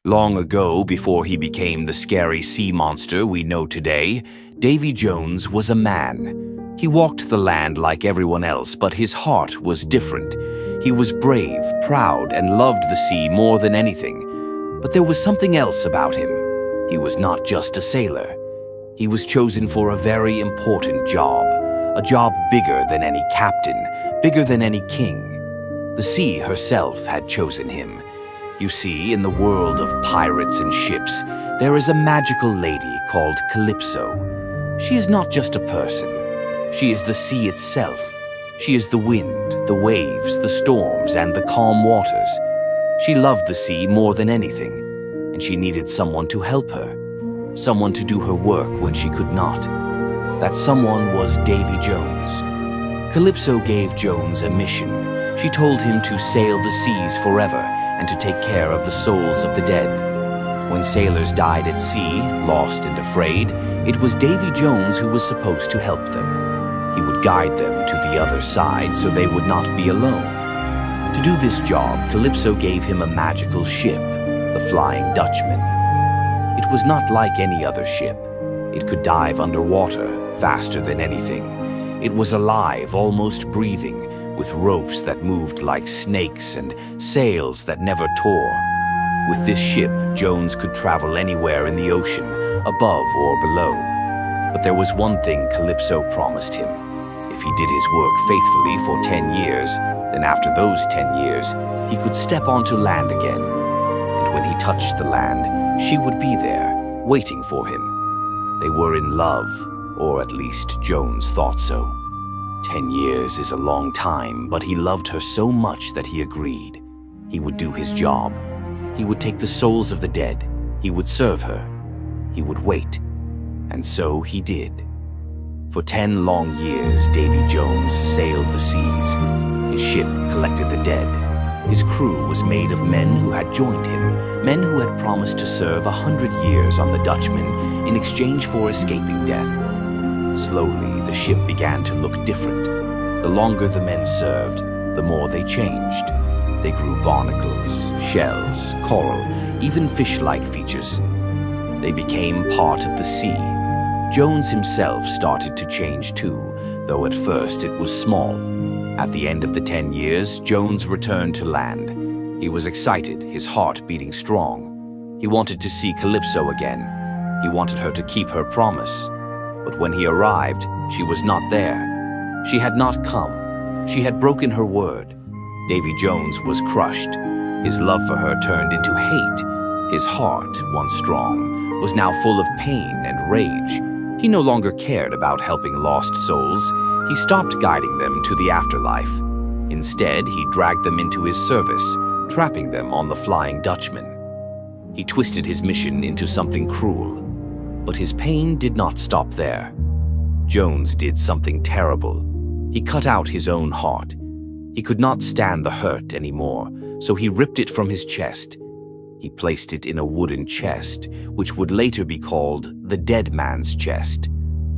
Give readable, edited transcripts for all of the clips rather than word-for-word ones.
Long ago, before he became the scary sea monster we know today, Davy Jones was a man. He walked the land like everyone else, but his heart was different. He was brave, proud, and loved the sea more than anything. But there was something else about him. He was not just a sailor. He was chosen for a very important job, a job bigger than any captain, bigger than any king. The sea herself had chosen him. You see, in the world of pirates and ships, there is a magical lady called Calypso. She is not just a person. She is the sea itself. She is the wind, the waves, the storms, and the calm waters. She loved the sea more than anything, and she needed someone to help her, someone to do her work when she could not. That someone was Davy Jones. Calypso gave Jones a mission. She told him to sail the seas forever and to take care of the souls of the dead. When sailors died at sea, lost and afraid, it was Davy Jones who was supposed to help them. He would guide them to the other side so they would not be alone. To do this job, Calypso gave him a magical ship, the Flying Dutchman. It was not like any other ship. It could dive underwater, faster than anything. It was alive, almost breathing, with ropes that moved like snakes and sails that never tore. With this ship, Jones could travel anywhere in the ocean, above or below. But there was one thing Calypso promised him. If he did his work faithfully for 10 years, then after those 10 years, he could step onto land again. And when he touched the land, she would be there, waiting for him. They were in love, or at least Jones thought so. 10 years is a long time, but he loved her so much that he agreed. He would do his job. He would take the souls of the dead. He would serve her. He would wait. And so he did. For 10 long years, Davy Jones sailed the seas. His ship collected the dead. His crew was made of men who had joined him, men who had promised to serve 100 years on the Dutchman in exchange for escaping death. Slowly, the ship began to look different. The longer the men served, the more they changed. They grew barnacles, shells, coral, even fish-like features. They became part of the sea. Jones himself started to change too, though at first it was small. At the end of the 10 years, Jones returned to land. He was excited, his heart beating strong. He wanted to see Calypso again. He wanted her to keep her promise. But when he arrived, she was not there. She had not come. She had broken her word. Davy Jones was crushed. His love for her turned into hate. His heart, once strong, was now full of pain and rage. He no longer cared about helping lost souls. He stopped guiding them to the afterlife. Instead, he dragged them into his service, trapping them on the Flying Dutchman. He twisted his mission into something cruel. But his pain did not stop there. Jones did something terrible. He cut out his own heart. He could not stand the hurt anymore, so he ripped it from his chest. He placed it in a wooden chest, which would later be called the dead man's chest.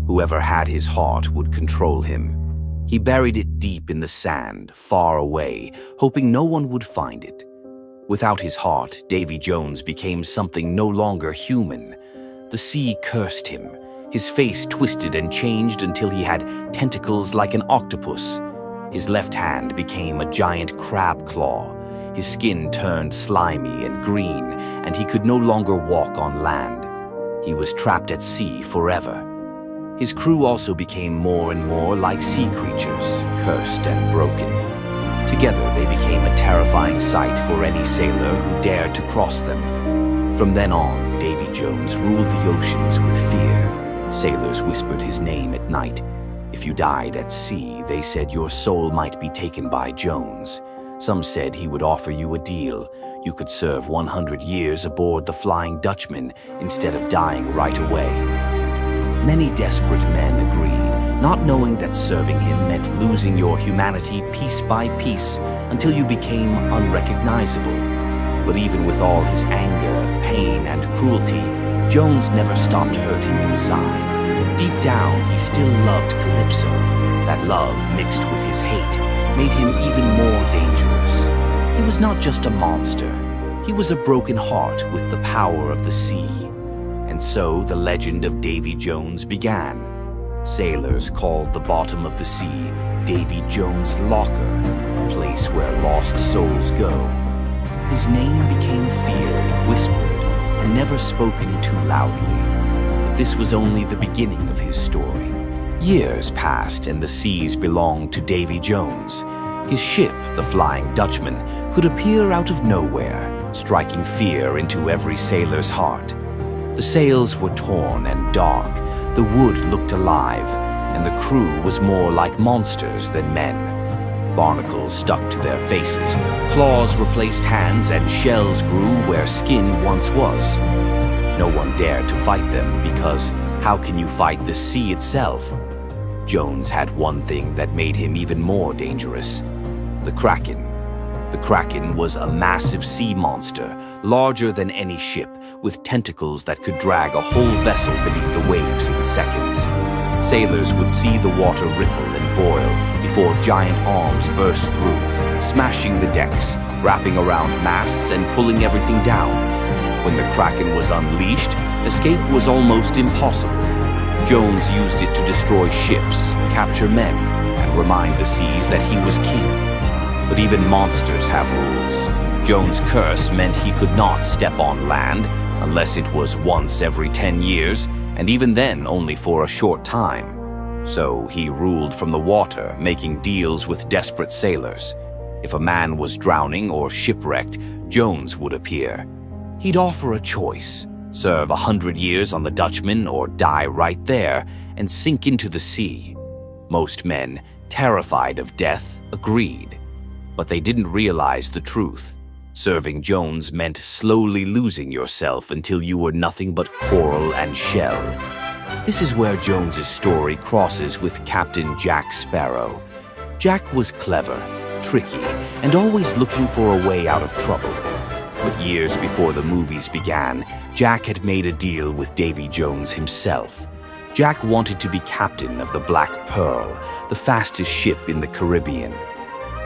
Whoever had his heart would control him. He buried it deep in the sand, far away, hoping no one would find it. Without his heart, Davy Jones became something no longer human. The sea cursed him. His face twisted and changed until he had tentacles like an octopus. His left hand became a giant crab claw. His skin turned slimy and green, and he could no longer walk on land. He was trapped at sea forever. His crew also became more and more like sea creatures, cursed and broken. Together they became a terrifying sight for any sailor who dared to cross them. From then on, Davy Jones ruled the oceans with fear. Sailors whispered his name at night. If you died at sea, they said your soul might be taken by Jones. Some said he would offer you a deal. You could serve 100 years aboard the Flying Dutchman instead of dying right away. Many desperate men agreed, not knowing that serving him meant losing your humanity piece by piece until you became unrecognizable. But even with all his anger, pain, and cruelty, Jones never stopped hurting inside. Deep down, he still loved Calypso. That love, mixed with his hate, made him even more dangerous. He was not just a monster. He was a broken heart with the power of the sea. And so the legend of Davy Jones began. Sailors called the bottom of the sea Davy Jones Locker, a place where lost souls go. His name became feared, whispered, and never spoken too loudly. This was only the beginning of his story. Years passed and the seas belonged to Davy Jones. His ship, the Flying Dutchman, could appear out of nowhere, striking fear into every sailor's heart. The sails were torn and dark, the wood looked alive, and the crew was more like monsters than men. Barnacles stuck to their faces, claws replaced hands, and shells grew where skin once was. No one dared to fight them because how can you fight the sea itself? Jones had one thing that made him even more dangerous: the Kraken. The Kraken was a massive sea monster, larger than any ship, with tentacles that could drag a whole vessel beneath the waves in seconds. Sailors would see the water ripple and boil before giant arms burst through, smashing the decks, wrapping around masts, and pulling everything down. When the Kraken was unleashed, escape was almost impossible. Jones used it to destroy ships, capture men, and remind the seas that he was king. But even monsters have rules. Jones' curse meant he could not step on land unless it was once every 10 years, and even then only for a short time. So he ruled from the water, making deals with desperate sailors. If a man was drowning or shipwrecked, Jones would appear. He'd offer a choice: serve 100 years on the Dutchman or die right there and sink into the sea. Most men, terrified of death, agreed. But they didn't realize the truth. Serving Jones meant slowly losing yourself until you were nothing but coral and shell. This is where Jones's story crosses with Captain Jack Sparrow. Jack was clever, tricky, and always looking for a way out of trouble. But years before the movies began, Jack had made a deal with Davy Jones himself. Jack wanted to be captain of the Black Pearl, the fastest ship in the Caribbean.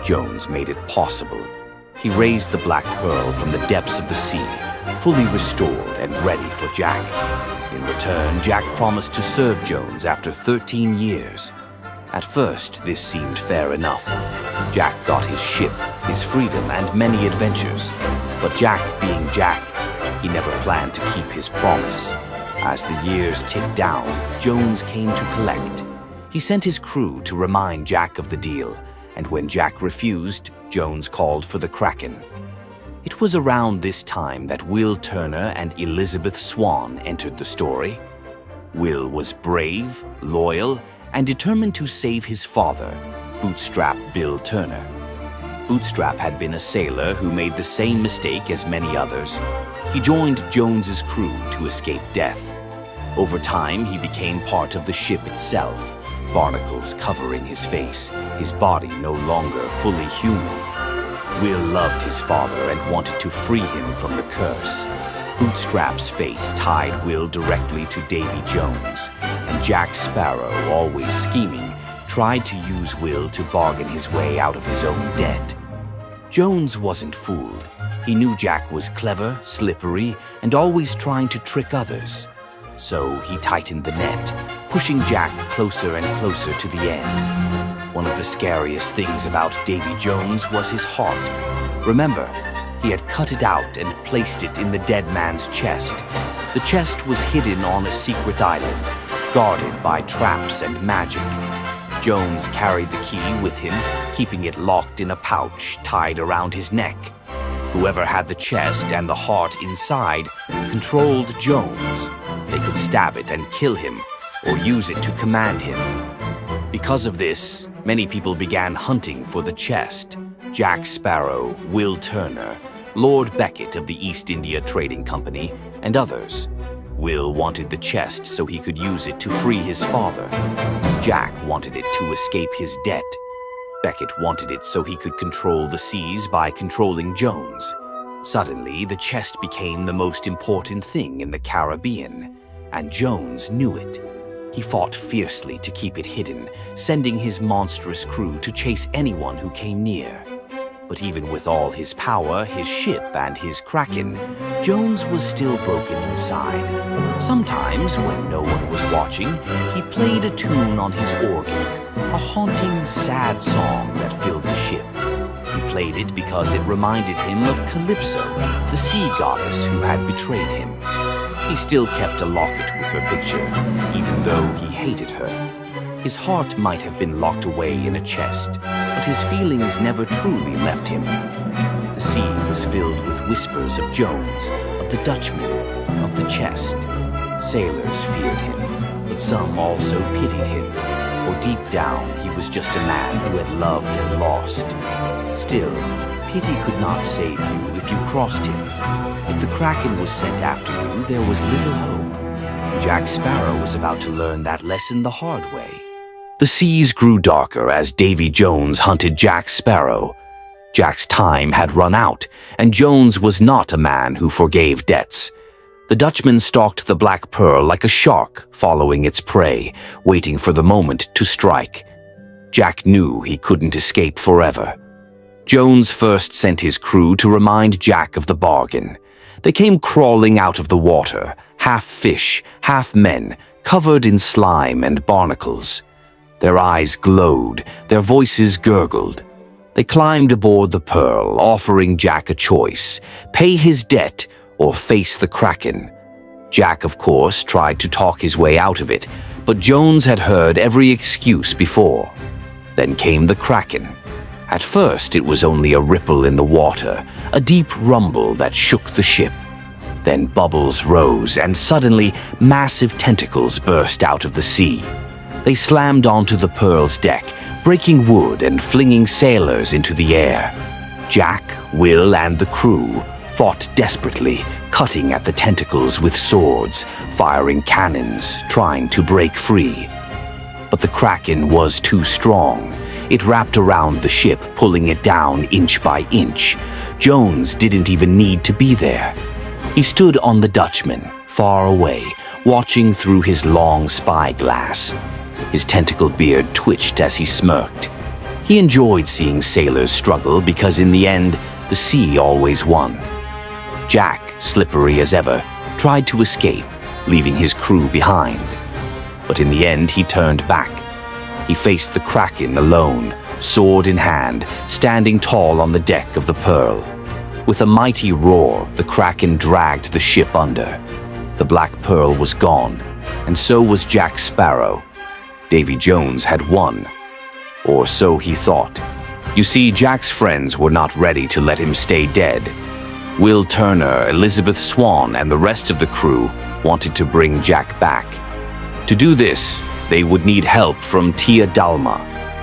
Jones made it possible. He raised the Black Pearl from the depths of the sea, fully restored and ready for Jack. In return, Jack promised to serve Jones after 13 years. At first, this seemed fair enough. Jack got his ship, his freedom, and many adventures. But Jack being Jack, he never planned to keep his promise. As the years ticked down, Jones came to collect. He sent his crew to remind Jack of the deal, and when Jack refused, Jones called for the Kraken. It was around this time that Will Turner and Elizabeth Swan entered the story. Will was brave, loyal, and determined to save his father, Bootstrap Bill Turner. Bootstrap had been a sailor who made the same mistake as many others. He joined Jones's crew to escape death. Over time, he became part of the ship itself, barnacles covering his face, his body no longer fully human. Will loved his father and wanted to free him from the curse. Bootstrap's fate tied Will directly to Davy Jones, and Jack Sparrow, always scheming, tried to use Will to bargain his way out of his own debt. Jones wasn't fooled. He knew Jack was clever, slippery, and always trying to trick others. So he tightened the net, pushing Jack closer and closer to the end. One of the scariest things about Davy Jones was his heart. Remember, he had cut it out and placed it in the dead man's chest. The chest was hidden on a secret island, guarded by traps and magic. Jones carried the key with him, keeping it locked in a pouch tied around his neck. Whoever had the chest and the heart inside controlled Jones. They could stab it and kill him, or use it to command him. Because of this, many people began hunting for the chest. Jack Sparrow, Will Turner, Lord Becket of the East India Trading Company, and others. Will wanted the chest so he could use it to free his father. Jack wanted it to escape his debt. Becket wanted it so he could control the seas by controlling Jones. Suddenly, the chest became the most important thing in the Caribbean, and Jones knew it. He fought fiercely to keep it hidden, sending his monstrous crew to chase anyone who came near. But even with all his power, his ship, and his kraken, Jones was still broken inside. Sometimes, when no one was watching, he played a tune on his organ, a haunting, sad song that filled the ship. He played it because it reminded him of Calypso, the sea goddess who had betrayed him. He still kept a locket with her picture, even though he hated her. His heart might have been locked away in a chest, but his feelings never truly left him. The sea was filled with whispers of Jones, of the Dutchman, of the chest. Sailors feared him, but some also pitied him, for deep down he was just a man who had loved and lost. Still, pity could not save you if you crossed him. If the kraken was sent after you, there was little hope. Jack Sparrow was about to learn that lesson the hard way. The seas grew darker as Davy Jones hunted Jack Sparrow. Jack's time had run out, and Jones was not a man who forgave debts. The Dutchman stalked the Black Pearl like a shark following its prey, waiting for the moment to strike. Jack knew he couldn't escape forever. Jones first sent his crew to remind Jack of the bargain. They came crawling out of the water, half fish, half men, covered in slime and barnacles. Their eyes glowed, their voices gurgled. They climbed aboard the Pearl, offering Jack a choice: pay his debt or face the kraken. Jack, of course, tried to talk his way out of it, but Jones had heard every excuse before. Then came the kraken. At first, it was only a ripple in the water, a deep rumble that shook the ship. Then bubbles rose, and suddenly massive tentacles burst out of the sea. They slammed onto the Pearl's deck, breaking wood and flinging sailors into the air. Jack, Will, and the crew fought desperately, cutting at the tentacles with swords, firing cannons, trying to break free. But the kraken was too strong. It wrapped around the ship, pulling it down inch by inch. Jones didn't even need to be there. He stood on the Dutchman, far away, watching through his long spyglass. His tentacled beard twitched as he smirked. He enjoyed seeing sailors struggle because in the end, the sea always won. Jack, slippery as ever, tried to escape, leaving his crew behind. But in the end, he turned back. He faced the kraken alone, sword in hand, standing tall on the deck of the Pearl. With a mighty roar, the kraken dragged the ship under. The Black Pearl was gone, and so was Jack Sparrow. Davy Jones had won. Or so he thought. You see, Jack's friends were not ready to let him stay dead. Will Turner, Elizabeth Swan, and the rest of the crew wanted to bring Jack back. To do this, they would need help from Tia Dalma,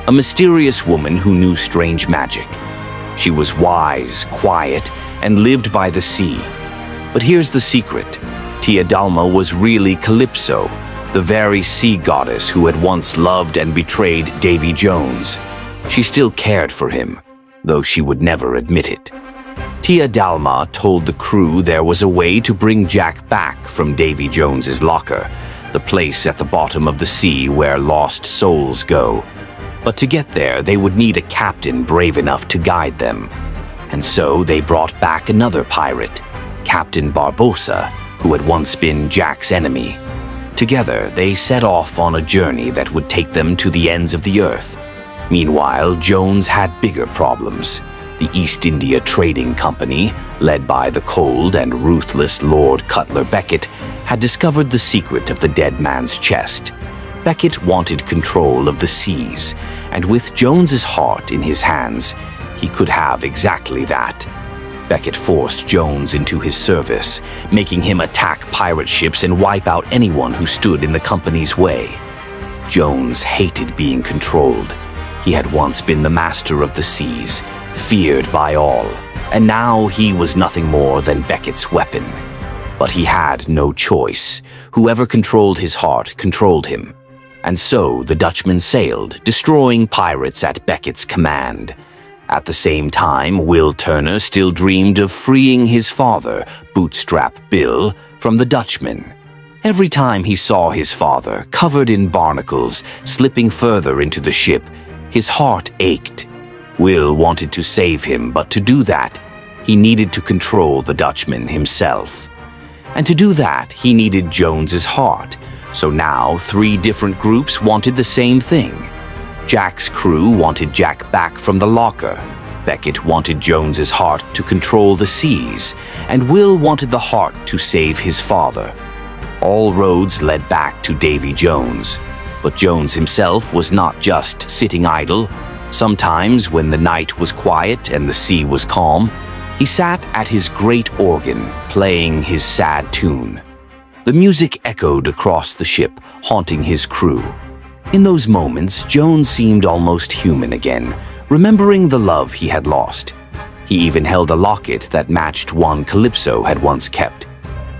a mysterious woman who knew strange magic. She was wise, quiet, and lived by the sea. But here's the secret. Tia Dalma was really Calypso, the very sea goddess who had once loved and betrayed Davy Jones. She still cared for him, though she would never admit it. Tia Dalma told the crew there was a way to bring Jack back from Davy Jones's locker, the place at the bottom of the sea where lost souls go. But to get there, they would need a captain brave enough to guide them. And so they brought back another pirate, Captain Barbossa, who had once been Jack's enemy. Together, they set off on a journey that would take them to the ends of the earth. Meanwhile, Jones had bigger problems. The East India Trading Company, led by the cold and ruthless Lord Cutler Becket, had discovered the secret of the dead man's chest. Becket wanted control of the seas, and with Jones's heart in his hands, he could have exactly that. Becket forced Jones into his service, making him attack pirate ships and wipe out anyone who stood in the company's way. Jones hated being controlled. He had once been the master of the seas, feared by all, and now he was nothing more than Becket's weapon. But he had no choice. Whoever controlled his heart controlled him. And so the Dutchman sailed, destroying pirates at Becket's command. At the same time, Will Turner still dreamed of freeing his father, Bootstrap Bill, from the Dutchman. Every time he saw his father, covered in barnacles, slipping further into the ship, his heart ached. Will wanted to save him, but to do that, he needed to control the Dutchman himself. And to do that, he needed Jones's heart. So now 3 different groups wanted the same thing. Jack's crew wanted Jack back from the locker. Beckett wanted Jones's heart to control the seas, and Will wanted the heart to save his father. All roads led back to Davy Jones. But Jones himself was not just sitting idle. Sometimes, when the night was quiet and the sea was calm, he sat at his great organ, playing his sad tune. The music echoed across the ship, haunting his crew. In those moments, Jones seemed almost human again, remembering the love he had lost. He even held a locket that matched one Calypso had once kept.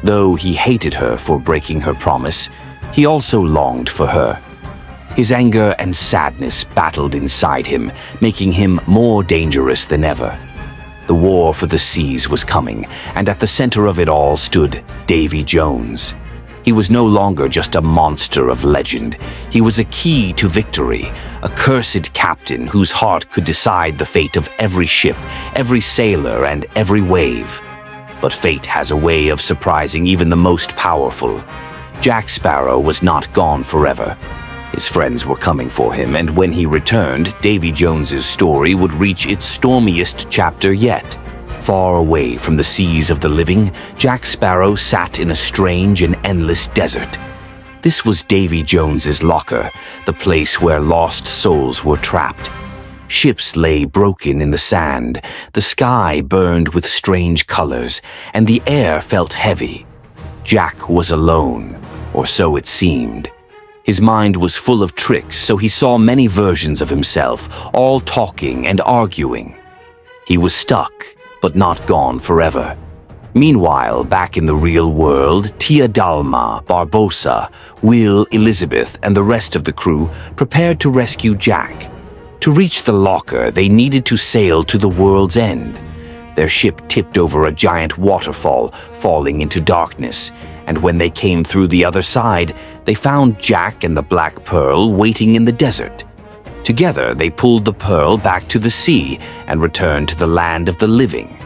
Though he hated her for breaking her promise, he also longed for her. His anger and sadness battled inside him, making him more dangerous than ever. The war for the seas was coming, and at the center of it all stood Davy Jones. He was no longer just a monster of legend. He was a key to victory, a cursed captain whose heart could decide the fate of every ship, every sailor, and every wave. But fate has a way of surprising even the most powerful. Jack Sparrow was not gone forever. His friends were coming for him, and when he returned, Davy Jones's story would reach its stormiest chapter yet. Far away from the seas of the living, Jack Sparrow sat in a strange and endless desert. This was Davy Jones's locker, the place where lost souls were trapped. Ships lay broken in the sand, the sky burned with strange colors, and the air felt heavy. Jack was alone, or so it seemed. His mind was full of tricks, so he saw many versions of himself, all talking and arguing. He was stuck, but not gone forever. Meanwhile, back in the real world, Tia Dalma, Barbosa, Will, Elizabeth, and the rest of the crew prepared to rescue Jack. To reach the locker, they needed to sail to the world's end. Their ship tipped over a giant waterfall, falling into darkness, and when they came through the other side, they found Jack and the Black Pearl waiting in the desert. Together, they pulled the Pearl back to the sea and returned to the land of the living.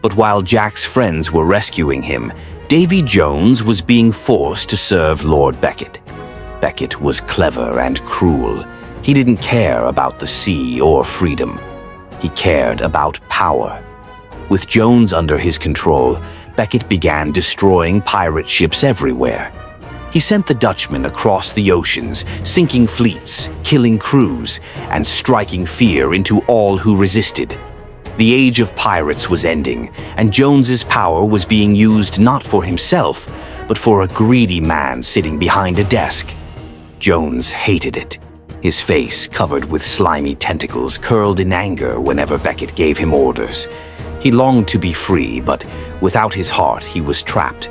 But while Jack's friends were rescuing him, Davy Jones was being forced to serve Lord Beckett. Beckett was clever and cruel. He didn't care about the sea or freedom. He cared about power. With Jones under his control, Beckett began destroying pirate ships everywhere. He sent the Dutchman across the oceans, sinking fleets, killing crews, and striking fear into all who resisted. The age of pirates was ending, and Jones's power was being used not for himself, but for a greedy man sitting behind a desk. Jones hated it. His face, covered with slimy tentacles, curled in anger whenever Beckett gave him orders. He longed to be free, but without his heart, he was trapped.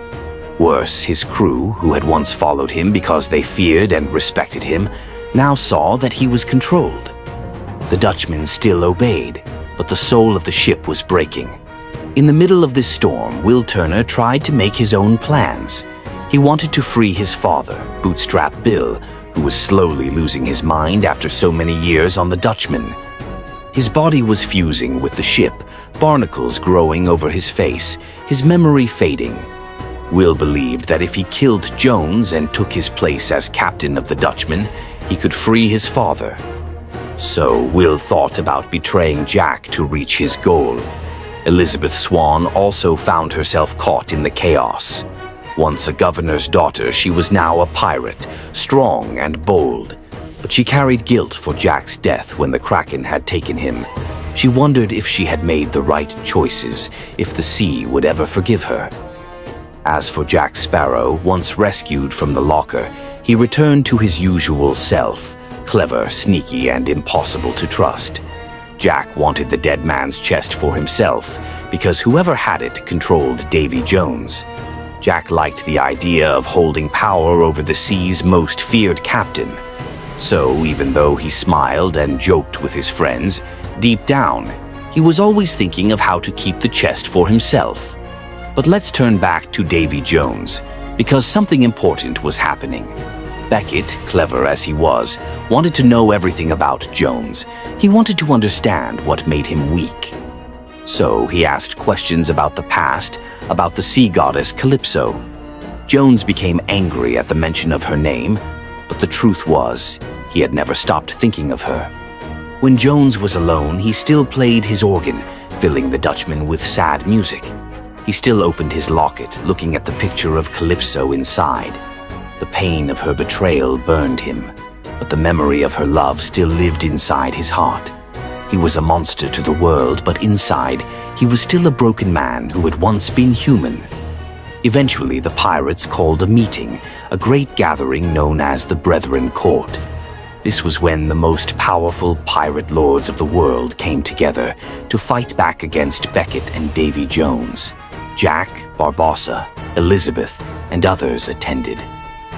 Worse, his crew, who had once followed him because they feared and respected him, now saw that he was controlled. The Dutchman still obeyed, but the soul of the ship was breaking. In the middle of this storm, Will Turner tried to make his own plans. He wanted to free his father, Bootstrap Bill, who was slowly losing his mind after so many years on the Dutchman. His body was fusing with the ship, barnacles growing over his face, his memory fading. Will believed that if he killed Jones and took his place as captain of the Dutchman, he could free his father. So Will thought about betraying Jack to reach his goal. Elizabeth Swan also found herself caught in the chaos. Once a governor's daughter, she was now a pirate, strong and bold. But she carried guilt for Jack's death when the Kraken had taken him. She wondered if she had made the right choices, if the sea would ever forgive her. As for Jack Sparrow, once rescued from the locker, he returned to his usual self, clever, sneaky, and impossible to trust. Jack wanted the dead man's chest for himself, because whoever had it controlled Davy Jones. Jack liked the idea of holding power over the sea's most feared captain. So, even though he smiled and joked with his friends, deep down, he was always thinking of how to keep the chest for himself. But let's turn back to Davy Jones, because something important was happening. Beckett, clever as he was wanted to know everything about Jones. He wanted to understand what made him weak. So he asked questions about the past, about the sea goddess Calypso. Jones became angry at the mention of her name, but the truth was, he had never stopped thinking of her. When Jones was alone, he still played his organ, filling the Dutchman with sad music. He still opened his locket, looking at the picture of Calypso inside. The pain of her betrayal burned him, but the memory of her love still lived inside his heart. He was a monster to the world, but inside, he was still a broken man who had once been human. Eventually, the pirates called a meeting, a great gathering known as the Brethren Court. This was when the most powerful pirate lords of the world came together to fight back against Beckett and Davy Jones. Jack, Barbossa, Elizabeth, and others attended.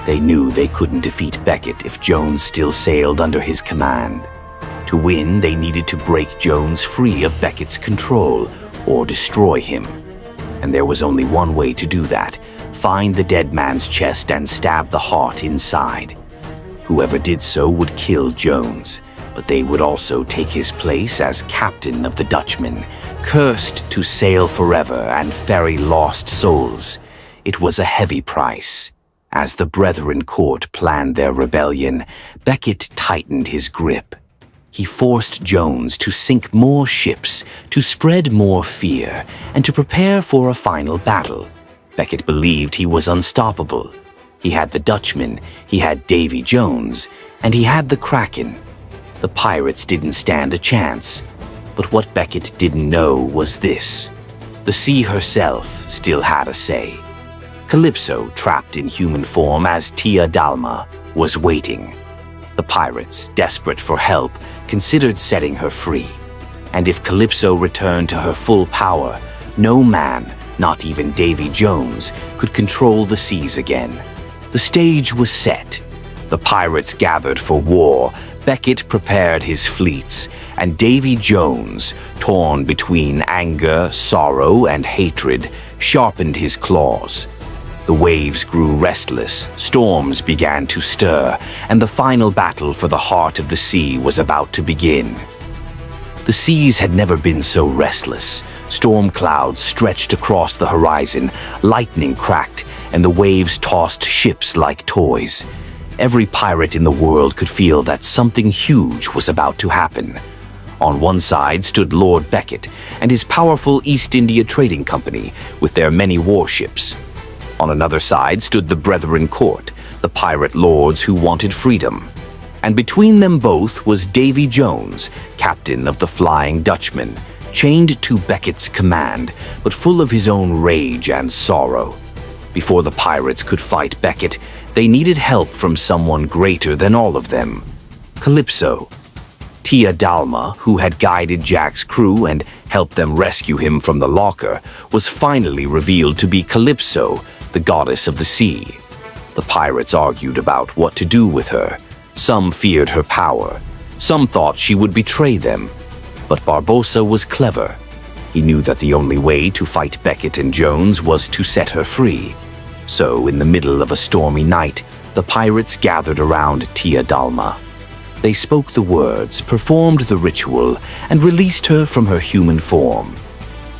They knew they couldn't defeat Beckett if Jones still sailed under his command. To win, they needed to break Jones free of Beckett's control or destroy him. And there was only one way to do that: find the dead man's chest and stab the heart inside. Whoever did so would kill Jones, but they would also take his place as captain of the Dutchman, cursed to sail forever and ferry lost souls. It was a heavy price. As the Brethren Court planned their rebellion, Beckett tightened his grip. He forced Jones to sink more ships, to spread more fear, and to prepare for a final battle. Beckett believed he was unstoppable. He had the Dutchman, he had Davy Jones, and he had the Kraken. The pirates didn't stand a chance. But what Beckett didn't know was this: the sea herself still had a say. Calypso, trapped in human form as Tia Dalma, was waiting. The pirates, desperate for help, considered setting her free. And if Calypso returned to her full power, no man, not even Davy Jones, could control the seas again. The stage was set. The pirates gathered for war. Beckett prepared his fleets, and Davy Jones, torn between anger, sorrow, and hatred, sharpened his claws. The waves grew restless, storms began to stir, and the final battle for the heart of the sea was about to begin. The seas had never been so restless. Storm clouds stretched across the horizon, lightning cracked, and the waves tossed ships like toys. Every pirate in the world could feel that something huge was about to happen. On one side stood Lord Beckett and his powerful East India Trading Company with their many warships. On another side stood the Brethren Court, the pirate lords who wanted freedom. And between them both was Davy Jones, captain of the Flying Dutchman, chained to Beckett's command, but full of his own rage and sorrow. Before the pirates could fight Beckett, they needed help from someone greater than all of them: Calypso. Tia Dalma, who had guided Jack's crew and helped them rescue him from the locker, was finally revealed to be Calypso, the goddess of the sea. The pirates argued about what to do with her. Some feared her power. Some thought she would betray them. But Barbossa was clever. He knew that the only way to fight Beckett and Jones was to set her free. So, in the middle of a stormy night, the pirates gathered around Tia Dalma. They spoke the words, performed the ritual, and released her from her human form.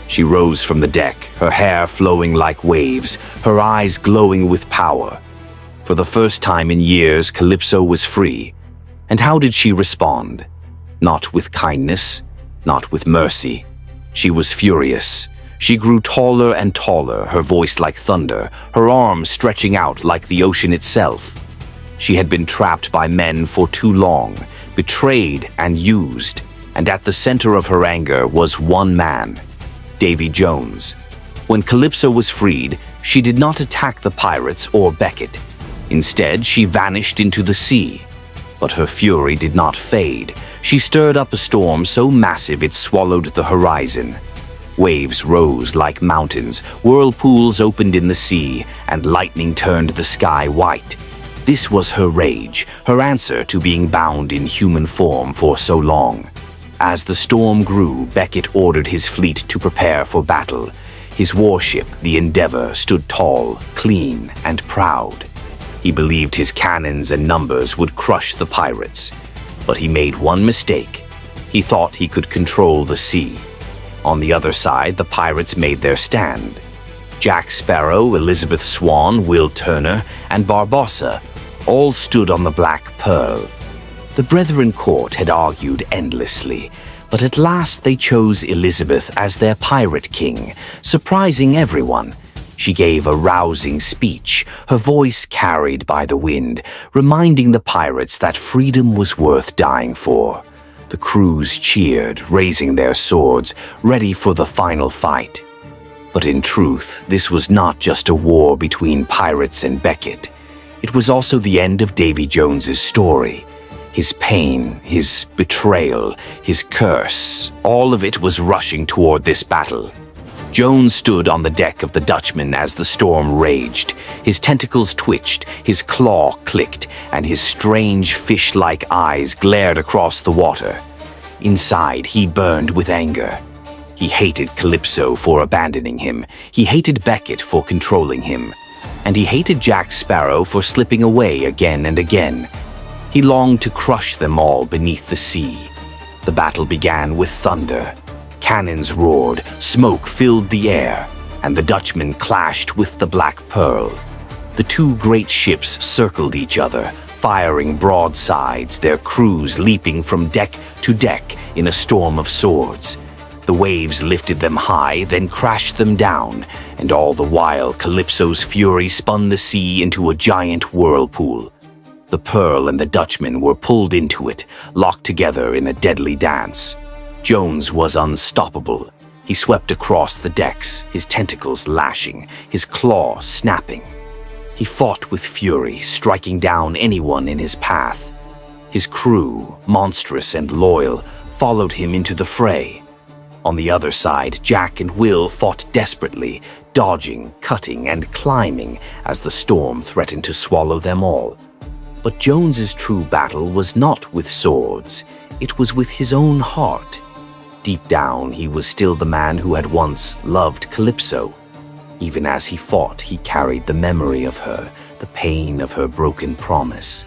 She rose from the deck, her hair flowing like waves, her eyes glowing with power. For the first time in years, Calypso was free. And how did she respond? Not with kindness, not with mercy. She was furious. She grew taller and taller, her voice like thunder, her arms stretching out like the ocean itself. She had been trapped by men for too long, betrayed and used, and at the center of her anger was one man, Davy Jones. When Calypso was freed, she did not attack the pirates or Beckett. Instead, she vanished into the sea. But her fury did not fade. She stirred up a storm so massive it swallowed the horizon. Waves rose like mountains, whirlpools opened in the sea, and lightning turned the sky white. This was her rage, her answer to being bound in human form for so long. As the storm grew, Beckett ordered his fleet to prepare for battle. His warship, the Endeavour, stood tall, clean, and proud. He believed his cannons and numbers would crush the pirates. But he made one mistake. He thought he could control the sea. On the other side, the pirates made their stand. Jack Sparrow, Elizabeth Swann, Will Turner, and Barbossa all stood on the Black Pearl. The Brethren Court had argued endlessly, but at last they chose Elizabeth as their pirate king, surprising everyone. She gave a rousing speech, her voice carried by the wind, reminding the pirates that freedom was worth dying for. The crews cheered, raising their swords, ready for the final fight. But in truth, this was not just a war between pirates and Beckett. It was also the end of Davy Jones's story. His pain, his betrayal, his curse, all of it was rushing toward this battle. Jones stood on the deck of the Dutchman as the storm raged. His tentacles twitched, his claw clicked, and his strange fish-like eyes glared across the water. Inside, he burned with anger. He hated Calypso for abandoning him. He hated Beckett for controlling him. And he hated Jack Sparrow for slipping away again and again. He longed to crush them all beneath the sea. The battle began with thunder. Cannons roared, smoke filled the air, and the Dutchman clashed with the Black Pearl. The two great ships circled each other, firing broadsides, their crews leaping from deck to deck in a storm of swords. The waves lifted them high, then crashed them down, and all the while Calypso's fury spun the sea into a giant whirlpool. The Pearl and the Dutchman were pulled into it, locked together in a deadly dance. Jones was unstoppable. He swept across the decks, his tentacles lashing, his claws snapping. He fought with fury, striking down anyone in his path. His crew, monstrous and loyal, followed him into the fray. On the other side, Jack and Will fought desperately, dodging, cutting, and climbing as the storm threatened to swallow them all. But Jones's true battle was not with swords. It was with his own heart. Deep down, he was still the man who had once loved Calypso. Even as he fought, he carried the memory of her, the pain of her broken promise.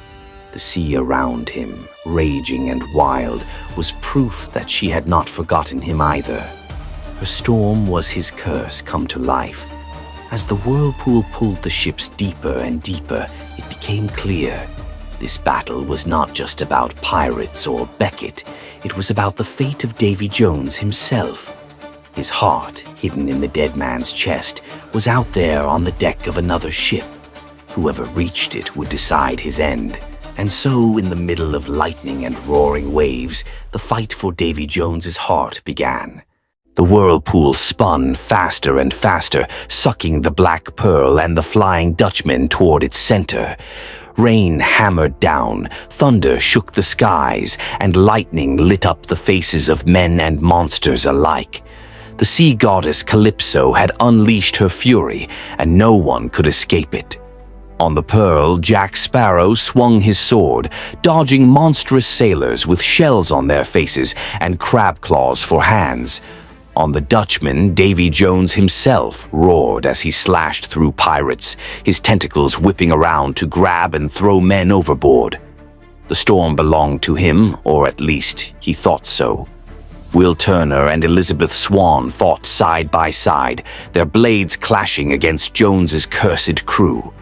The sea around him, raging and wild, was proof that she had not forgotten him either. Her storm was his curse come to life. As the whirlpool pulled the ships deeper and deeper, it became clear. This battle was not just about pirates or Beckett. It was about the fate of Davy Jones himself. His heart, hidden in the dead man's chest, was out there on the deck of another ship. Whoever reached it would decide his end. And so, in the middle of lightning and roaring waves, the fight for Davy Jones's heart began. The whirlpool spun faster and faster, sucking the Black Pearl and the Flying Dutchman toward its center. Rain hammered down, thunder shook the skies, and lightning lit up the faces of men and monsters alike. The sea goddess Calypso had unleashed her fury, and no one could escape it. On the Pearl, Jack Sparrow swung his sword, dodging monstrous sailors with shells on their faces and crab claws for hands. On the Dutchman, Davy Jones himself roared as he slashed through pirates, his tentacles whipping around to grab and throw men overboard. The storm belonged to him, or at least he thought so. Will Turner and Elizabeth Swann fought side by side, their blades clashing against Jones's cursed crew.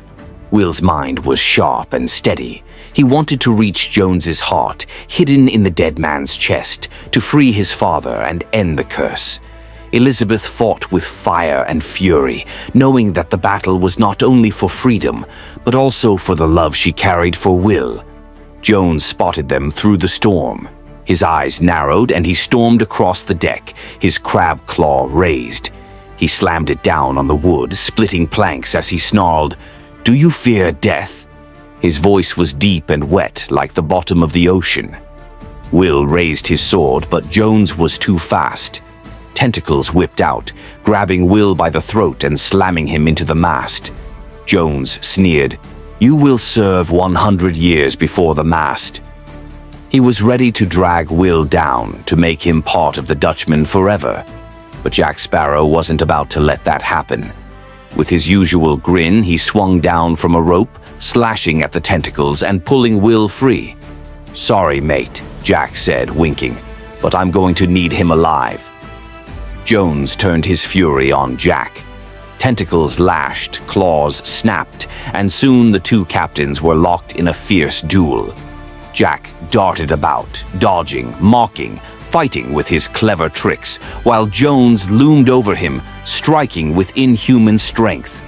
Will's mind was sharp and steady. He wanted to reach Jones's heart, hidden in the dead man's chest, to free his father and end the curse. Elizabeth fought with fire and fury, knowing that the battle was not only for freedom, but also for the love she carried for Will. Jones spotted them through the storm. His eyes narrowed and he stormed across the deck, his crab claw raised. He slammed it down on the wood, splitting planks as he snarled, "Do you fear death?" His voice was deep and wet like the bottom of the ocean. Will raised his sword, but Jones was too fast. Tentacles whipped out, grabbing Will by the throat and slamming him into the mast. Jones sneered, "You will serve 100 years before the mast." He was ready to drag Will down, to make him part of the Dutchman forever. But Jack Sparrow wasn't about to let that happen. With his usual grin, he swung down from a rope, slashing at the tentacles and pulling Will free. "Sorry, mate," Jack said, winking, "but I'm going to need him alive." Jones turned his fury on Jack. Tentacles lashed, claws snapped, and soon the two captains were locked in a fierce duel. Jack darted about, dodging, mocking, fighting with his clever tricks, while Jones loomed over him, striking with inhuman strength.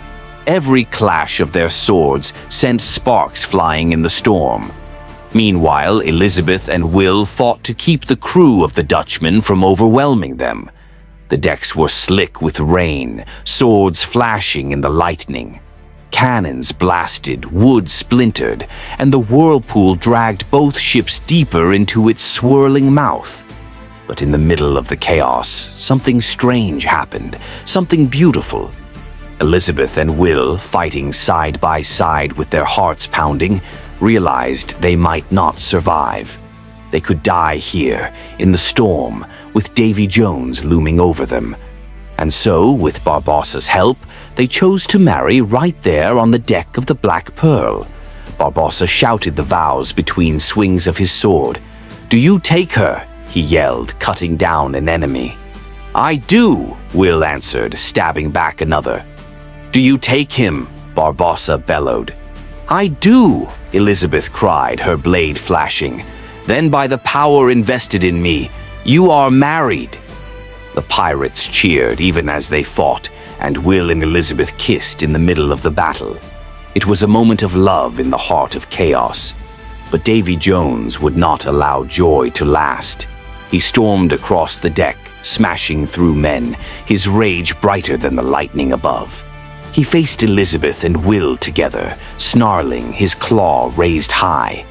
Every clash of their swords sent sparks flying in the storm. Meanwhile, Elizabeth and Will fought to keep the crew of the Dutchman from overwhelming them. The decks were slick with rain, swords flashing in the lightning. Cannons blasted, wood splintered, and the whirlpool dragged both ships deeper into its swirling mouth. But in the middle of the chaos, something strange happened, something beautiful. Elizabeth and Will, fighting side by side with their hearts pounding, realized they might not survive. They could die here, in the storm, with Davy Jones looming over them. And so, with Barbossa's help, they chose to marry right there on the deck of the Black Pearl. Barbossa shouted the vows between swings of his sword. "Do you take her?" he yelled, cutting down an enemy. "I do," Will answered, stabbing back another. "Do you take him?" Barbossa bellowed. "I do," Elizabeth cried, her blade flashing. "Then by the power invested in me, you are married." The pirates cheered even as they fought, and Will and Elizabeth kissed in the middle of the battle. It was a moment of love in the heart of chaos. But Davy Jones would not allow joy to last. He stormed across the deck, smashing through men, his rage brighter than the lightning above. He faced Elizabeth and Will together, snarling, his claw raised high.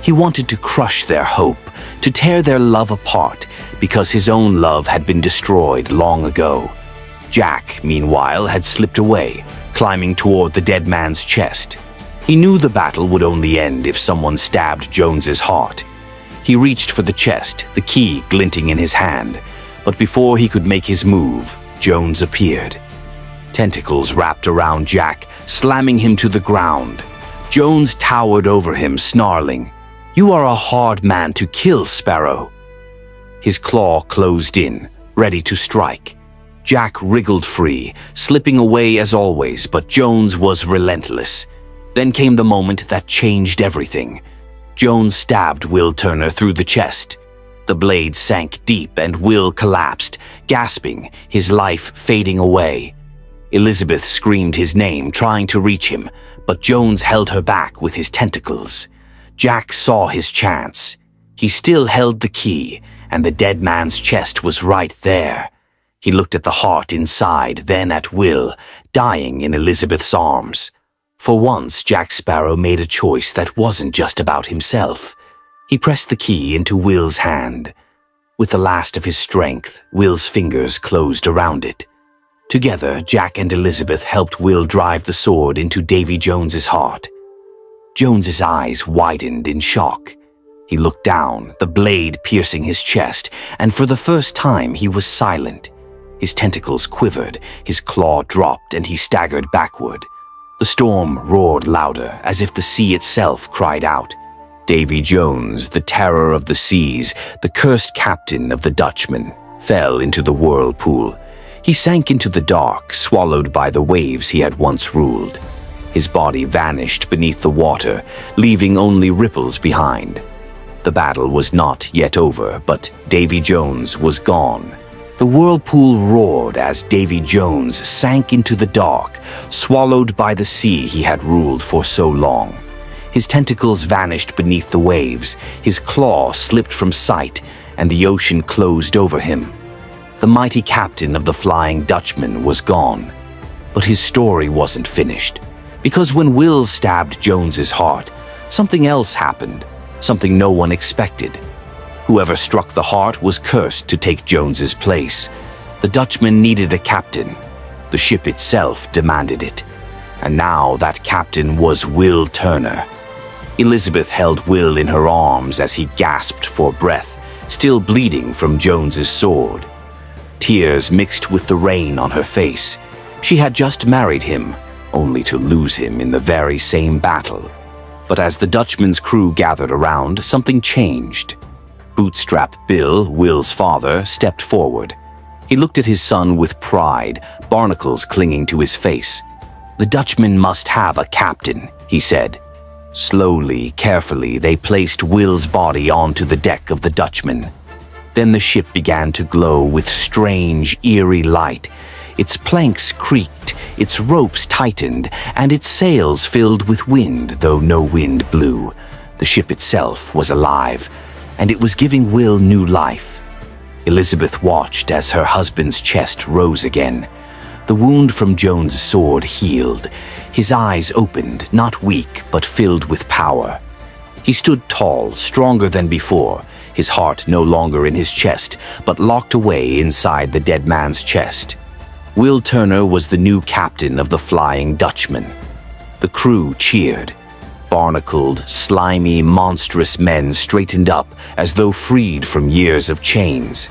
He wanted to crush their hope, to tear their love apart, because his own love had been destroyed long ago. Jack, meanwhile, had slipped away, climbing toward the dead man's chest. He knew the battle would only end if someone stabbed Jones's heart. He reached for the chest, the key glinting in his hand, but before he could make his move, Jones appeared. Tentacles wrapped around Jack, slamming him to the ground. Jones towered over him, snarling, "You are a hard man to kill, Sparrow." His claw closed in, ready to strike. Jack wriggled free, slipping away as always, but Jones was relentless. Then came the moment that changed everything. Jones stabbed Will Turner through the chest. The blade sank deep and Will collapsed, gasping, his life fading away. Elizabeth screamed his name, trying to reach him, but Jones held her back with his tentacles. Jack saw his chance. He still held the key, and the dead man's chest was right there. He looked at the heart inside, then at Will, dying in Elizabeth's arms. For once, Jack Sparrow made a choice that wasn't just about himself. He pressed the key into Will's hand. With the last of his strength, Will's fingers closed around it. Together, Jack and Elizabeth helped Will drive the sword into Davy Jones's heart. Jones's eyes widened in shock. He looked down, the blade piercing his chest, and for the first time he was silent. His tentacles quivered, his claw dropped, and he staggered backward. The storm roared louder, as if the sea itself cried out. Davy Jones, the terror of the seas, the cursed captain of the Dutchman, fell into the whirlpool. He sank into the dark, swallowed by the waves he had once ruled. His body vanished beneath the water, leaving only ripples behind. The battle was not yet over, but Davy Jones was gone. The whirlpool roared as Davy Jones sank into the dark, swallowed by the sea he had ruled for so long. His tentacles vanished beneath the waves, his claw slipped from sight, and the ocean closed over him. The mighty captain of the Flying Dutchman was gone. But his story wasn't finished, because when Will stabbed Jones's heart, something else happened, something no one expected. Whoever struck the heart was cursed to take Jones's place. The Dutchman needed a captain. The ship itself demanded it. And now that captain was Will Turner. Elizabeth held Will in her arms as he gasped for breath, still bleeding from Jones's sword. Tears mixed with the rain on her face. She had just married him, only to lose him in the very same battle. But as the Dutchman's crew gathered around, something changed. Bootstrap Bill, Will's father, stepped forward. He looked at his son with pride, barnacles clinging to his face. "The Dutchman must have a captain," he said. Slowly, carefully, they placed Will's body onto the deck of the Dutchman. Then the ship began to glow with strange, eerie light. Its planks creaked, its ropes tightened, and its sails filled with wind, though no wind blew. The ship itself was alive, and it was giving Will new life. Elizabeth watched as her husband's chest rose again. The wound from Jones' sword healed. His eyes opened, not weak, but filled with power. He stood tall, stronger than before, his heart no longer in his chest, but locked away inside the dead man's chest. Will Turner was the new captain of the Flying Dutchman. The crew cheered. Barnacled, slimy, monstrous men straightened up as though freed from years of chains.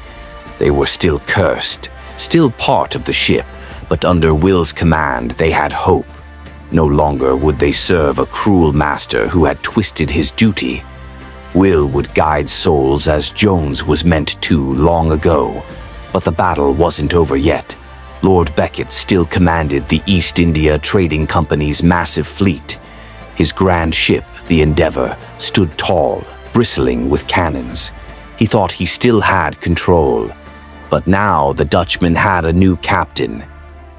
They were still cursed, still part of the ship, but under Will's command they had hope. No longer would they serve a cruel master who had twisted his duty. Will would guide souls as Jones was meant to long ago. But the battle wasn't over yet. Lord Becket still commanded the East India Trading Company's massive fleet. His grand ship, the Endeavour, stood tall, bristling with cannons. He thought he still had control. But now the Dutchman had a new captain.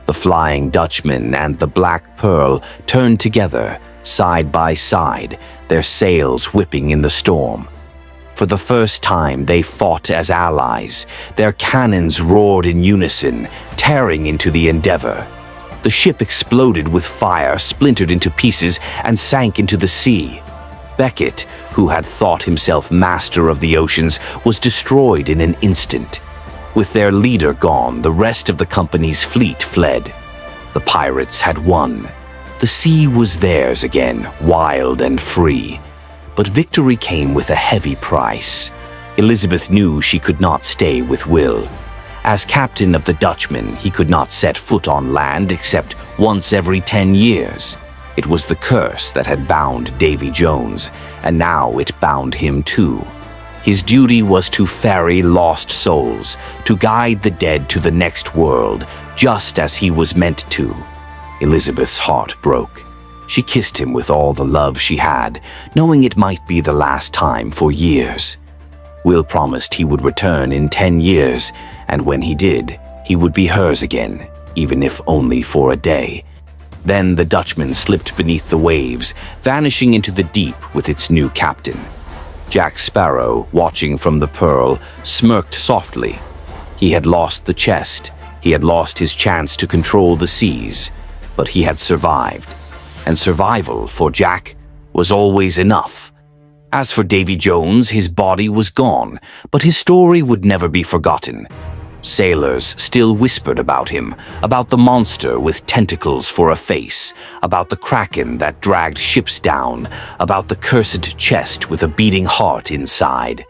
The Flying Dutchman and the Black Pearl turned together, side by side, their sails whipping in the storm. For the first time, they fought as allies. Their cannons roared in unison, tearing into the Endeavour. The ship exploded with fire, splintered into pieces, and sank into the sea. Becket, who had thought himself master of the oceans, was destroyed in an instant. With their leader gone, the rest of the company's fleet fled. The pirates had won. The sea was theirs again, wild and free. But victory came with a heavy price. Elizabeth knew she could not stay with Will. As captain of the Dutchman, he could not set foot on land except once every 10 years. It was the curse that had bound Davy Jones, and now it bound him too. His duty was to ferry lost souls, to guide the dead to the next world, just as he was meant to. Elizabeth's heart broke. She kissed him with all the love she had, knowing it might be the last time for years. Will promised he would return in 10 years, and when he did, he would be hers again, even if only for a day. Then the Dutchman slipped beneath the waves, vanishing into the deep with its new captain. Jack Sparrow, watching from the Pearl, smirked softly. He had lost the chest. He had lost his chance to control the seas. But he had survived. And survival, for Jack, was always enough. As for Davy Jones, his body was gone, but his story would never be forgotten. Sailors still whispered about him, about the monster with tentacles for a face, about the kraken that dragged ships down, about the cursed chest with a beating heart inside.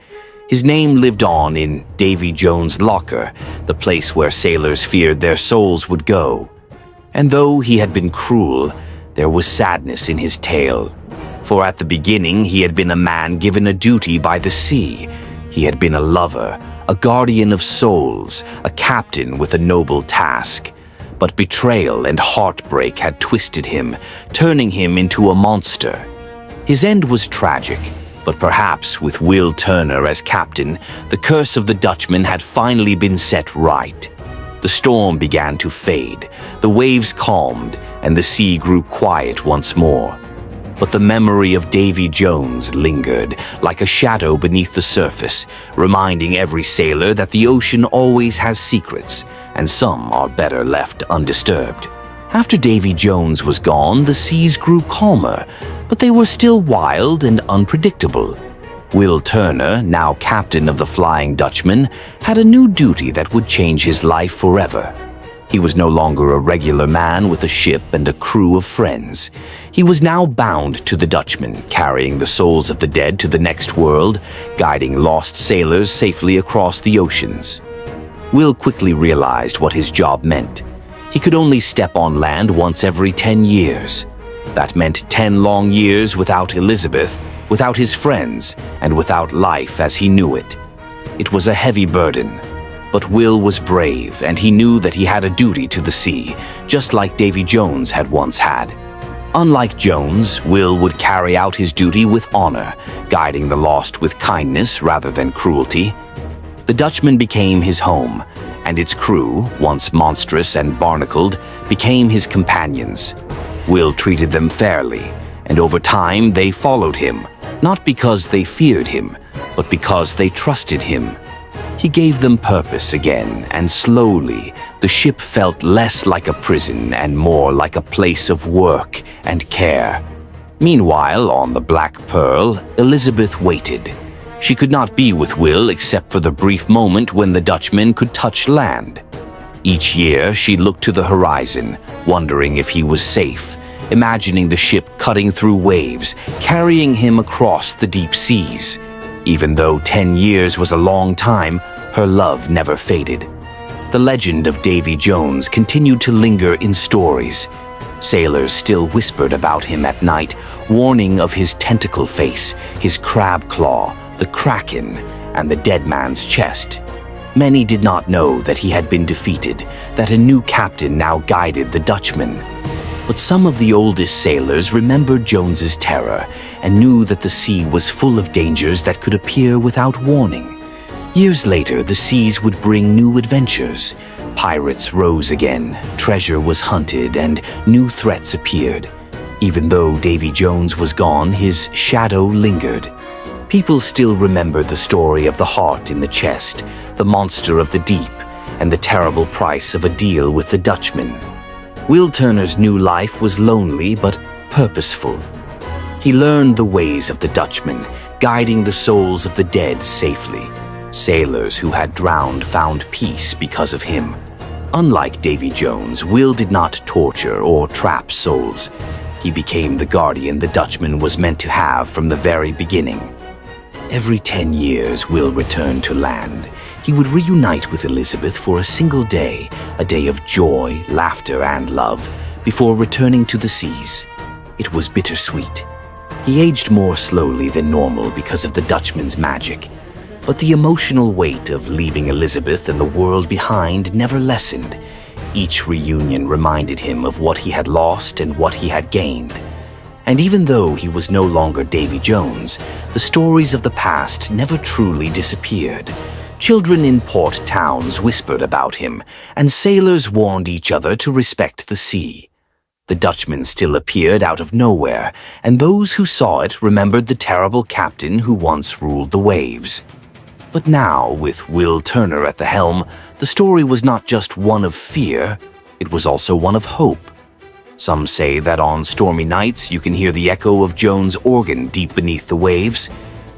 His name lived on in Davy Jones Locker, the place where sailors feared their souls would go. And though he had been cruel, there was sadness in his tale. For at the beginning he had been a man given a duty by the sea. He had been a lover, a guardian of souls, a captain with a noble task. But betrayal and heartbreak had twisted him, turning him into a monster. His end was tragic, but perhaps with Will Turner as captain, the curse of the Dutchman had finally been set right. The storm began to fade, the waves calmed, and the sea grew quiet once more. But the memory of Davy Jones lingered, like a shadow beneath the surface, reminding every sailor that the ocean always has secrets, and some are better left undisturbed. After Davy Jones was gone, the seas grew calmer, but they were still wild and unpredictable. Will Turner, now captain of the Flying Dutchman, had a new duty that would change his life forever. He was no longer a regular man with a ship and a crew of friends. He was now bound to the Dutchman, carrying the souls of the dead to the next world, guiding lost sailors safely across the oceans. Will quickly realized what his job meant. He could only step on land once every 10 years. That meant 10 long years without Elizabeth, without his friends, and without life as he knew it. It was a heavy burden, but Will was brave, and he knew that he had a duty to the sea, just like Davy Jones had once had. Unlike Jones, Will would carry out his duty with honor, guiding the lost with kindness rather than cruelty. The Dutchman became his home, and its crew, once monstrous and barnacled, became his companions. Will treated them fairly, and over time they followed him, not because they feared him, but because they trusted him. He gave them purpose again, and slowly the ship felt less like a prison and more like a place of work and care. Meanwhile, on the Black Pearl, Elizabeth waited. She could not be with Will except for the brief moment when the Dutchman could touch land. Each year, she looked to the horizon, wondering if he was safe, imagining the ship cutting through waves, carrying him across the deep seas. Even though 10 years was a long time, her love never faded. The legend of Davy Jones continued to linger in stories. Sailors still whispered about him at night, warning of his tentacle face, his crab claw, the kraken, and the dead man's chest. Many did not know that he had been defeated, that a new captain now guided the Dutchman. But some of the oldest sailors remembered Jones's terror and knew that the sea was full of dangers that could appear without warning. Years later, the seas would bring new adventures. Pirates rose again, treasure was hunted, and new threats appeared. Even though Davy Jones was gone, his shadow lingered. People still remembered the story of the heart in the chest, the monster of the deep, and the terrible price of a deal with the Dutchman. Will Turner's new life was lonely but purposeful. He learned the ways of the Dutchman, guiding the souls of the dead safely. Sailors who had drowned found peace because of him. Unlike Davy Jones, Will did not torture or trap souls. He became the guardian the Dutchman was meant to have from the very beginning. Every 10 years, Will returned to land. He would reunite with Elizabeth for a single day, a day of joy, laughter, and love, before returning to the seas. It was bittersweet. He aged more slowly than normal because of the Dutchman's magic, but the emotional weight of leaving Elizabeth and the world behind never lessened. Each reunion reminded him of what he had lost and what he had gained. And even though he was no longer Davy Jones, the stories of the past never truly disappeared. Children in port towns whispered about him, and sailors warned each other to respect the sea. The Dutchman still appeared out of nowhere, and those who saw it remembered the terrible captain who once ruled the waves. But now, with Will Turner at the helm, the story was not just one of fear, it was also one of hope. Some say that on stormy nights you can hear the echo of Jones' organ deep beneath the waves,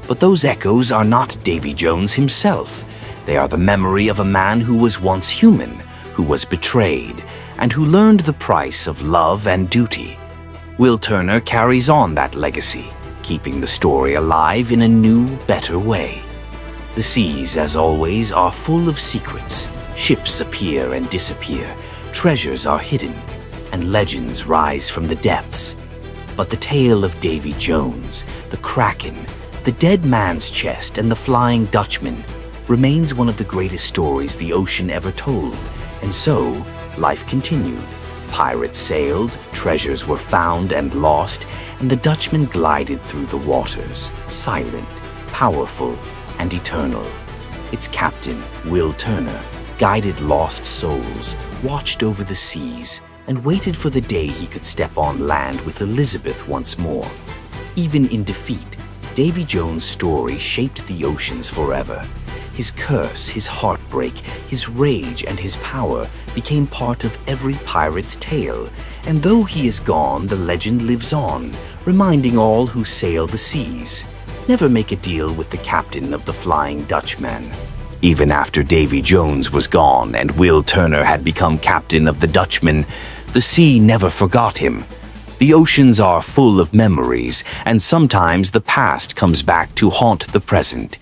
but those echoes are not Davy Jones himself. They are the memory of a man who was once human, who was betrayed, and who learned the price of love and duty. Will Turner carries on that legacy, keeping the story alive in a new, better way. The seas, as always, are full of secrets. Ships appear and disappear, treasures are hidden, and legends rise from the depths. But the tale of Davy Jones, the Kraken, the dead man's chest, and the Flying Dutchman remains one of the greatest stories the ocean ever told. And so, life continued. Pirates sailed, treasures were found and lost, and the Dutchman glided through the waters, silent, powerful, and eternal. Its captain, Will Turner, guided lost souls, watched over the seas, and waited for the day he could step on land with Elizabeth once more. Even in defeat, Davy Jones' story shaped the oceans forever. His curse, his heartbreak, his rage, and his power became part of every pirate's tale, and though he is gone, the legend lives on, reminding all who sail the seas. Never make a deal with the captain of the Flying Dutchman. Even after Davy Jones was gone and Will Turner had become captain of the Dutchman, the sea never forgot him. The oceans are full of memories, and sometimes the past comes back to haunt the present.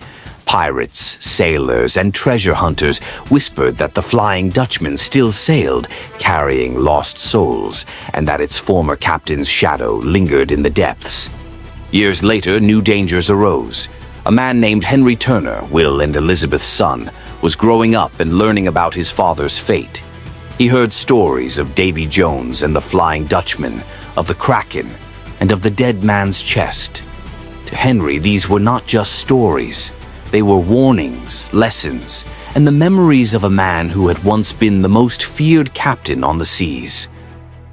Pirates, sailors, and treasure hunters whispered that the Flying Dutchman still sailed, carrying lost souls, and that its former captain's shadow lingered in the depths. Years later, new dangers arose. A man named Henry Turner, Will and Elizabeth's son, was growing up and learning about his father's fate. He heard stories of Davy Jones and the Flying Dutchman, of the Kraken, and of the dead man's chest. To Henry, these were not just stories. They were warnings, lessons, and the memories of a man who had once been the most feared captain on the seas.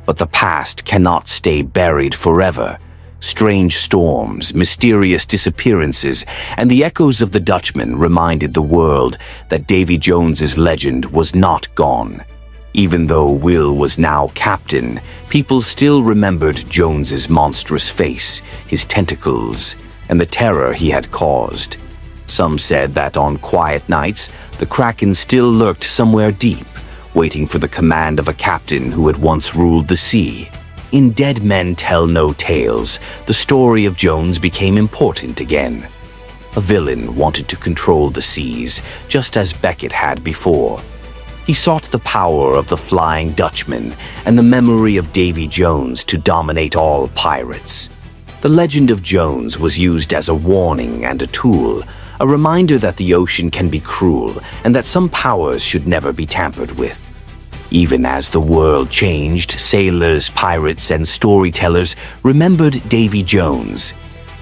But the past cannot stay buried forever. Strange storms, mysterious disappearances, and the echoes of the Dutchman reminded the world that Davy Jones's legend was not gone. Even though Will was now captain, people still remembered Jones's monstrous face, his tentacles, and the terror he had caused. Some said that on quiet nights, the Kraken still lurked somewhere deep, waiting for the command of a captain who had once ruled the sea. In Dead Men Tell No Tales, the story of Jones became important again. A villain wanted to control the seas, just as Beckett had before. He sought the power of the Flying Dutchman and the memory of Davy Jones to dominate all pirates. The legend of Jones was used as a warning and a tool, a reminder that the ocean can be cruel and that some powers should never be tampered with. Even as the world changed, sailors, pirates, and storytellers remembered Davy Jones.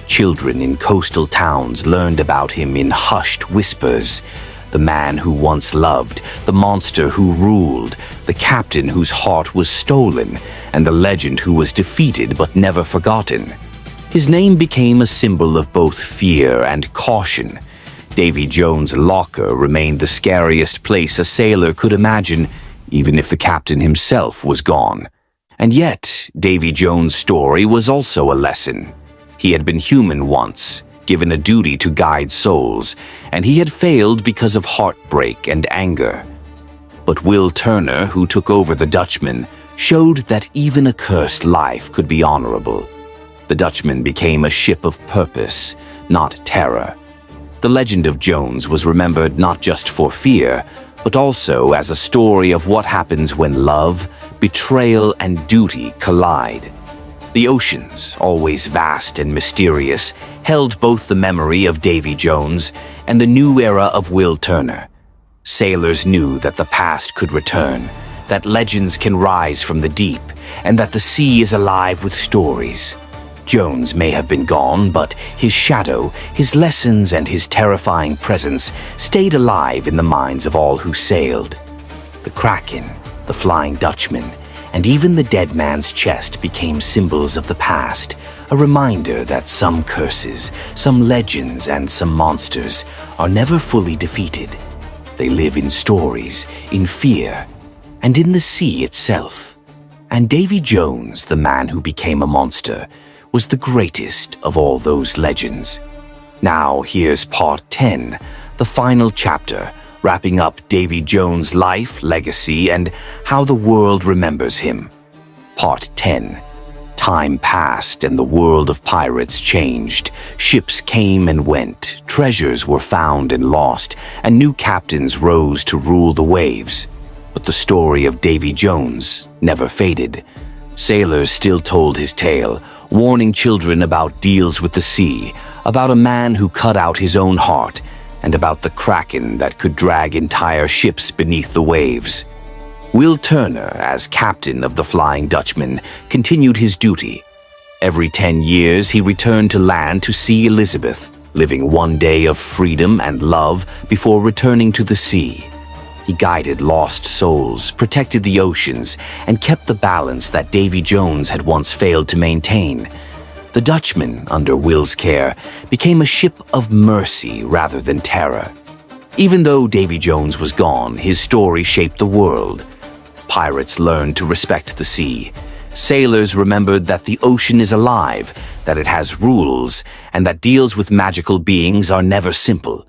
Children in coastal towns learned about him in hushed whispers. The man who once loved, the monster who ruled, the captain whose heart was stolen, and the legend who was defeated but never forgotten. His name became a symbol of both fear and caution. Davy Jones Locker remained the scariest place a sailor could imagine, even if the captain himself was gone. And yet, Davy Jones' story was also a lesson. He had been human once, given a duty to guide souls, and he had failed because of heartbreak and anger. But Will Turner, who took over the Dutchman, showed that even a cursed life could be honorable. The Dutchman became a ship of purpose, not terror. The legend of Jones was remembered not just for fear, but also as a story of what happens when love, betrayal, and duty collide. The oceans, always vast and mysterious, held both the memory of Davy Jones and the new era of Will Turner. Sailors knew that the past could return, that legends can rise from the deep, and that the sea is alive with stories. Jones may have been gone, but his shadow, his lessons, and his terrifying presence stayed alive in the minds of all who sailed. The Kraken, the Flying Dutchman, and even the dead man's chest became symbols of the past, a reminder that some curses, some legends, and some monsters are never fully defeated. They live in stories, in fear, and in the sea itself. And Davy Jones, the man who became a monster, was the greatest of all those legends. Now here's part 10, the final chapter, wrapping up Davy Jones' life, legacy, and how the world remembers him. Part 10. Time passed and the world of pirates changed. Ships came and went, treasures were found and lost, and new captains rose to rule the waves. But the story of Davy Jones never faded. Sailors still told his tale, warning children about deals with the sea, about a man who cut out his own heart, and about the Kraken that could drag entire ships beneath the waves. Will Turner, as captain of the Flying Dutchman, continued his duty. Every 10 years he returned to land to see Elizabeth, living one day of freedom and love before returning to the sea. He guided lost souls, protected the oceans, and kept the balance that Davy Jones had once failed to maintain. The Dutchman, under Will's care, became a ship of mercy rather than terror. Even though Davy Jones was gone, his story shaped the world. Pirates learned to respect the sea. Sailors remembered that the ocean is alive, that it has rules, and that deals with magical beings are never simple.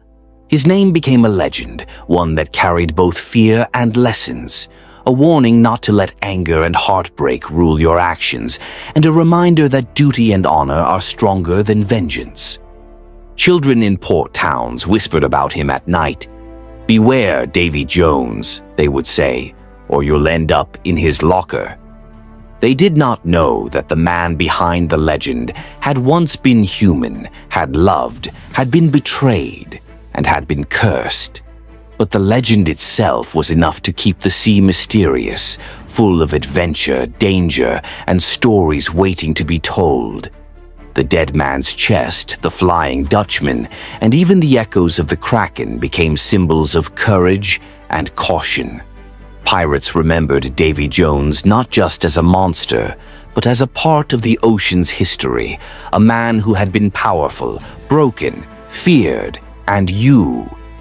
His name became a legend, one that carried both fear and lessons, a warning not to let anger and heartbreak rule your actions, and a reminder that duty and honor are stronger than vengeance. Children in port towns whispered about him at night. "Beware, Davy Jones," they would say, "or you'll end up in his locker." They did not know that the man behind the legend had once been human, had loved, had been betrayed, and had been cursed. But the legend itself was enough to keep the sea mysterious, full of adventure, danger, and stories waiting to be told. The dead man's chest, the Flying Dutchman, and even the echoes of the Kraken became symbols of courage and caution. Pirates remembered Davy Jones not just as a monster, but as a part of the ocean's history, a man who had been powerful, broken, feared, and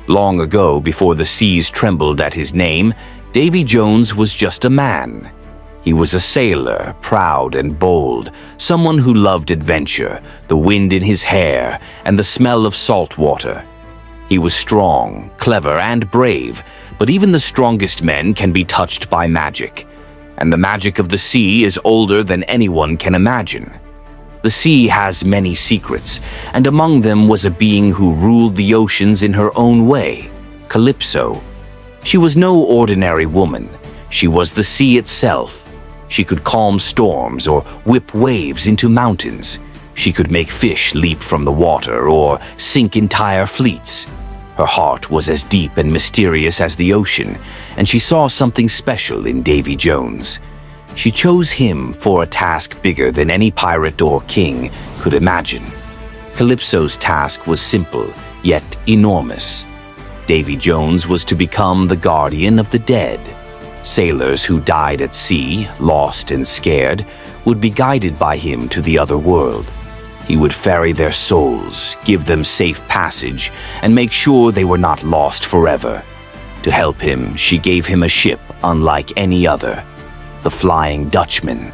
long ago, before the seas trembled at his name, Davy Jones was just a man. He was a sailor, proud and bold, someone who loved adventure, the wind in his hair, and the smell of salt water. He was strong, clever, and brave, but even the strongest men can be touched by magic, and the magic of the sea is older than anyone can imagine. The sea has many secrets, and among them was a being who ruled the oceans in her own way, Calypso. She was no ordinary woman. She was the sea itself. She could calm storms or whip waves into mountains. She could make fish leap from the water or sink entire fleets. Her heart was as deep and mysterious as the ocean, and she saw something special in Davy Jones. She chose him for a task bigger than any pirate or king could imagine. Calypso's task was simple, yet enormous. Davy Jones was to become the guardian of the dead. Sailors who died at sea, lost and scared, would be guided by him to the other world. He would ferry their souls, give them safe passage, and make sure they were not lost forever. To help him, she gave him a ship unlike any other, the Flying Dutchman.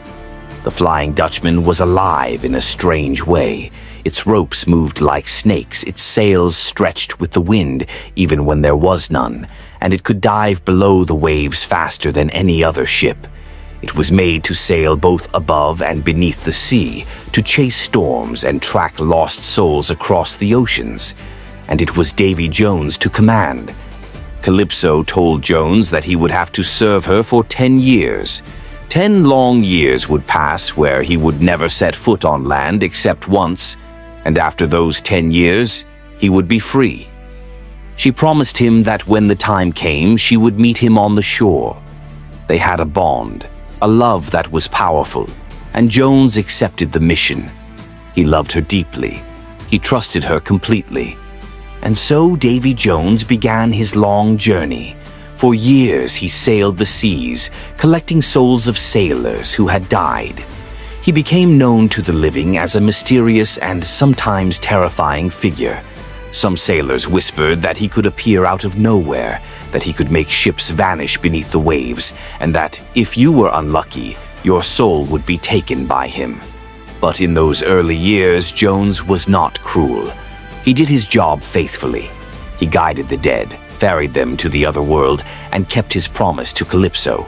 The Flying Dutchman was alive in a strange way. Its ropes moved like snakes, its sails stretched with the wind even when there was none, and it could dive below the waves faster than any other ship. It was made to sail both above and beneath the sea, to chase storms and track lost souls across the oceans. And it was Davy Jones to command. Calypso told Jones that he would have to serve her for 10 years. 10 long years would pass where he would never set foot on land except once, and after those 10 years, he would be free. She promised him that when the time came, she would meet him on the shore. They had a bond, a love that was powerful, and Jones accepted the mission. He loved her deeply. He trusted her completely. And so Davy Jones began his long journey. For years he sailed the seas, collecting souls of sailors who had died. He became known to the living as a mysterious and sometimes terrifying figure. Some sailors whispered that he could appear out of nowhere, that he could make ships vanish beneath the waves, and that, if you were unlucky, your soul would be taken by him. But in those early years, Jones was not cruel. He did his job faithfully. He guided the dead, ferried them to the other world, and kept his promise to Calypso.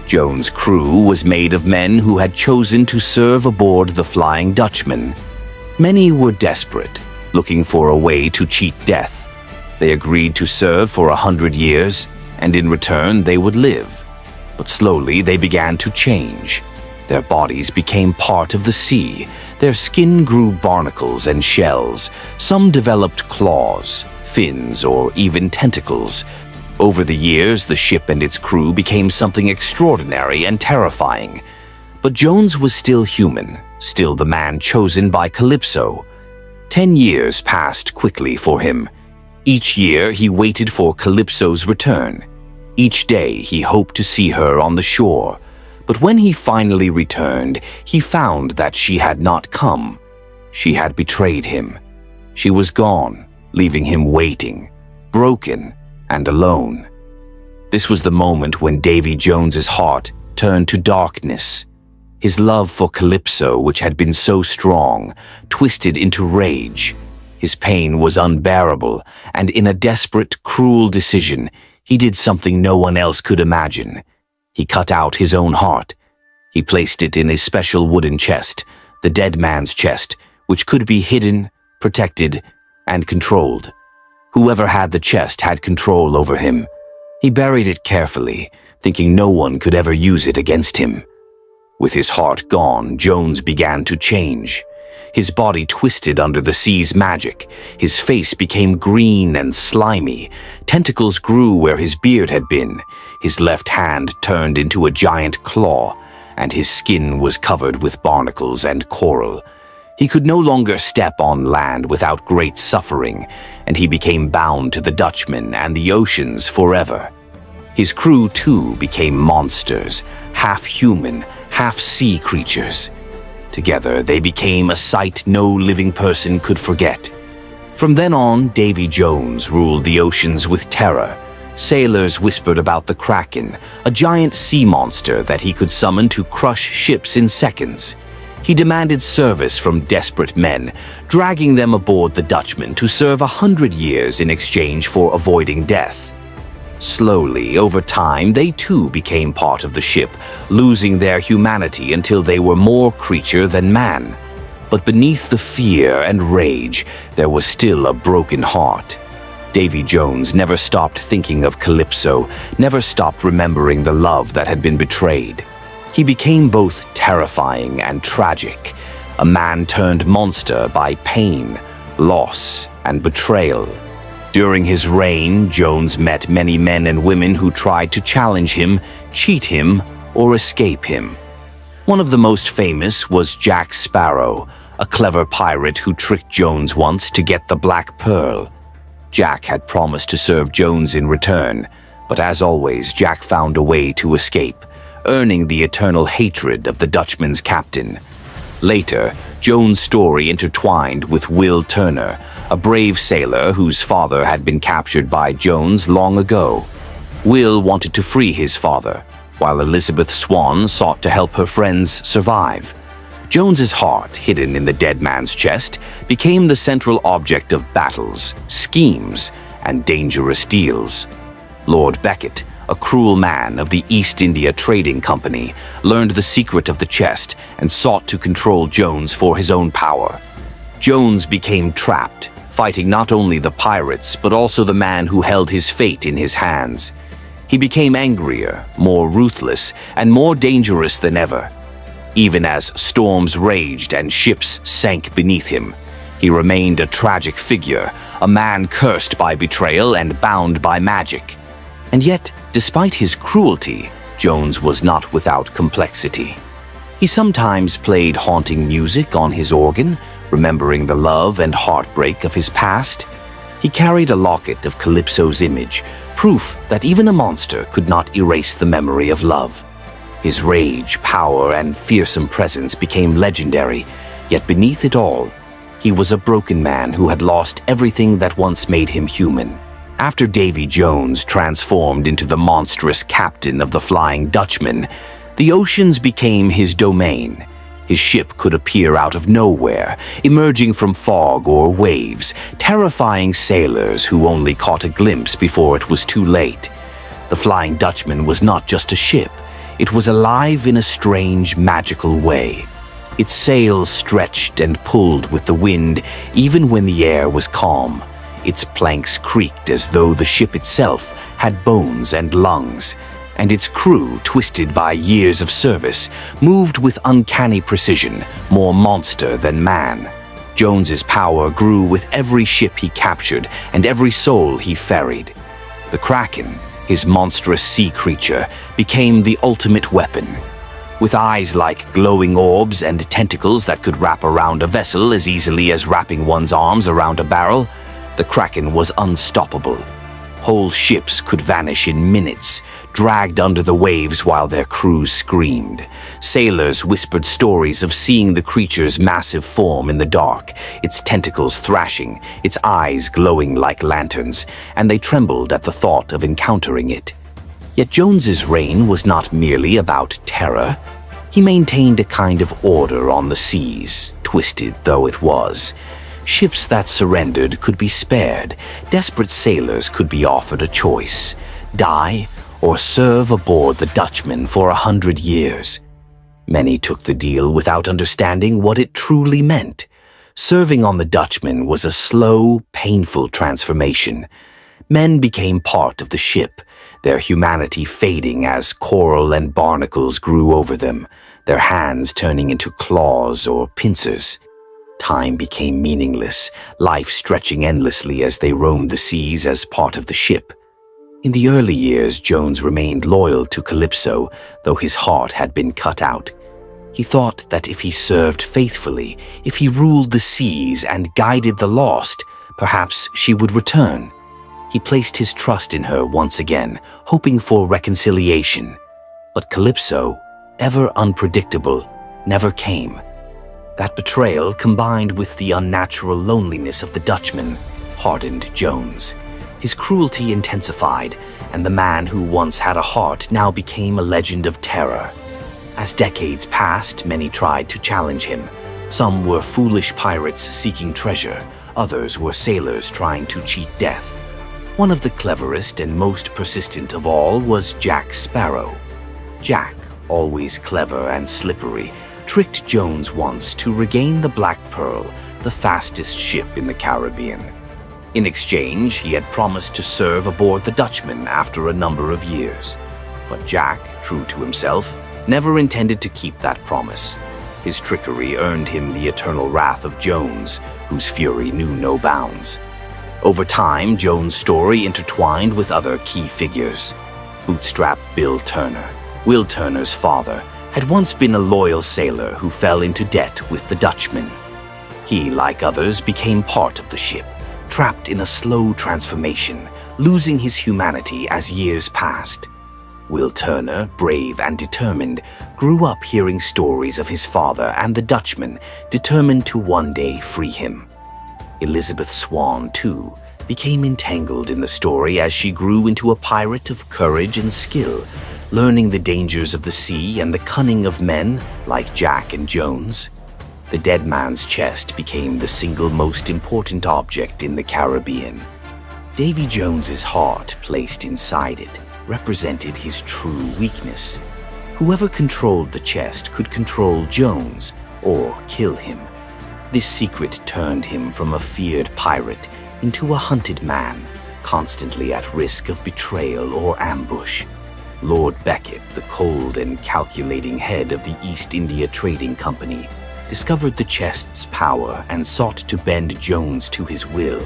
Jones' crew was made of men who had chosen to serve aboard the Flying Dutchman. Many were desperate, looking for a way to cheat death. They agreed to serve for 100 years, and in return they would live. But slowly they began to change. Their bodies became part of the sea. Their skin grew barnacles and shells. Some developed claws, fins, or even tentacles. Over the years, the ship and its crew became something extraordinary and terrifying. But Jones was still human, still the man chosen by Calypso. 10 years passed quickly for him. Each year, he waited for Calypso's return. Each day, he hoped to see her on the shore. But when he finally returned, he found that she had not come. She had betrayed him. She was gone, leaving him waiting, broken and alone. This was the moment when Davy Jones's heart turned to darkness. His love for Calypso, which had been so strong, twisted into rage. His pain was unbearable, and in a desperate, cruel decision, he did something no one else could imagine. He cut out his own heart. He placed it in a special wooden chest, the dead man's chest, which could be hidden, protected, and controlled. Whoever had the chest had control over him. He buried it carefully, thinking no one could ever use it against him. With his heart gone, Jones began to change. His body twisted under the sea's magic. His face became green and slimy. Tentacles grew where his beard had been. His left hand turned into a giant claw, and his skin was covered with barnacles and coral. He could no longer step on land without great suffering, and he became bound to the Dutchman and the oceans forever. His crew, too, became monsters, half human, half sea creatures. Together, they became a sight no living person could forget. From then on, Davy Jones ruled the oceans with terror. Sailors whispered about the Kraken, a giant sea monster that he could summon to crush ships in seconds. He demanded service from desperate men, dragging them aboard the Dutchman to serve 100 years in exchange for avoiding death. Slowly, over time, they too became part of the ship, losing their humanity until they were more creature than man. But beneath the fear and rage, there was still a broken heart. Davy Jones never stopped thinking of Calypso, never stopped remembering the love that had been betrayed. He became both terrifying and tragic, a man turned monster by pain, loss, and betrayal. During his reign, Jones met many men and women who tried to challenge him, cheat him, or escape him. One of the most famous was Jack Sparrow, a clever pirate who tricked Jones once to get the Black Pearl. Jack had promised to serve Jones in return, but as always, Jack found a way to escape, earning the eternal hatred of the Dutchman's captain. Later, Jones' story intertwined with Will Turner, a brave sailor whose father had been captured by Jones long ago. Will wanted to free his father, while Elizabeth Swan sought to help her friends survive. Jones's heart, hidden in the dead man's chest, became the central object of battles, schemes, and dangerous deals. Lord Becket, a cruel man of the East India Trading Company, learned the secret of the chest and sought to control Jones for his own power. Jones became trapped, fighting not only the pirates but also the man who held his fate in his hands. He became angrier, more ruthless, and more dangerous than ever. Even as storms raged and ships sank beneath him, he remained a tragic figure, a man cursed by betrayal and bound by magic. And yet, despite his cruelty, Jones was not without complexity. He sometimes played haunting music on his organ, remembering the love and heartbreak of his past. He carried a locket of Calypso's image, proof that even a monster could not erase the memory of love. His rage, power, and fearsome presence became legendary, yet beneath it all, he was a broken man who had lost everything that once made him human. After Davy Jones transformed into the monstrous captain of the Flying Dutchman, the oceans became his domain. His ship could appear out of nowhere, emerging from fog or waves, terrifying sailors who only caught a glimpse before it was too late. The Flying Dutchman was not just a ship. It was alive in a strange, magical way. Its sails stretched and pulled with the wind even when the air was calm. Its planks creaked as though the ship itself had bones and lungs, and its crew, twisted by years of service, moved with uncanny precision, more monster than man. Jones's power grew with every ship he captured and every soul he ferried. The Kraken, his monstrous sea creature, became the ultimate weapon. With eyes like glowing orbs and tentacles that could wrap around a vessel as easily as wrapping one's arms around a barrel, the Kraken was unstoppable. Whole ships could vanish in minutes, dragged under the waves while their crews screamed. Sailors whispered stories of seeing the creature's massive form in the dark, its tentacles thrashing, its eyes glowing like lanterns, and they trembled at the thought of encountering it. Yet Jones's reign was not merely about terror. He maintained a kind of order on the seas, twisted though it was. Ships that surrendered could be spared. Desperate sailors could be offered a choice: die or serve aboard the Dutchman for 100 years. Many took the deal without understanding what it truly meant. Serving on the Dutchman was a slow, painful transformation. Men became part of the ship, their humanity fading as coral and barnacles grew over them, their hands turning into claws or pincers. Time became meaningless, life stretching endlessly as they roamed the seas as part of the ship. In the early years, Jones remained loyal to Calypso, though his heart had been cut out. He thought that if he served faithfully, if he ruled the seas and guided the lost, perhaps she would return. He placed his trust in her once again, hoping for reconciliation. But Calypso, ever unpredictable, never came. That betrayal, combined with the unnatural loneliness of the Dutchman, hardened Jones. His cruelty intensified, and the man who once had a heart now became a legend of terror. As decades passed, many tried to challenge him. Some were foolish pirates seeking treasure, others were sailors trying to cheat death. One of the cleverest and most persistent of all was Jack Sparrow. Jack, always clever and slippery, tricked Jones once to regain the Black Pearl, the fastest ship in the Caribbean. In exchange, he had promised to serve aboard the Dutchman after a number of years. But Jack, true to himself, never intended to keep that promise. His trickery earned him the eternal wrath of Jones, whose fury knew no bounds. Over time, Jones' story intertwined with other key figures. Bootstrap Bill Turner, Will Turner's father, had once been a loyal sailor who fell into debt with the Dutchman. He, like others, became part of the ship, trapped in a slow transformation, losing his humanity as years passed. Will Turner, brave and determined, grew up hearing stories of his father and the Dutchman, determined to one day free him. Elizabeth Swan, too, became entangled in the story as she grew into a pirate of courage and skill, learning the dangers of the sea and the cunning of men like Jack and Jones. The dead man's chest became the single most important object in the Caribbean. Davy Jones's heart, placed inside it, represented his true weakness. Whoever controlled the chest could control Jones or kill him. This secret turned him from a feared pirate into a hunted man, constantly at risk of betrayal or ambush. Lord Becket, the cold and calculating head of the East India Trading Company, discovered the chest's power and sought to bend Jones to his will.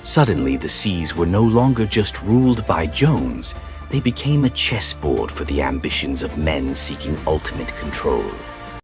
Suddenly, the seas were no longer just ruled by Jones. They became a chessboard for the ambitions of men seeking ultimate control.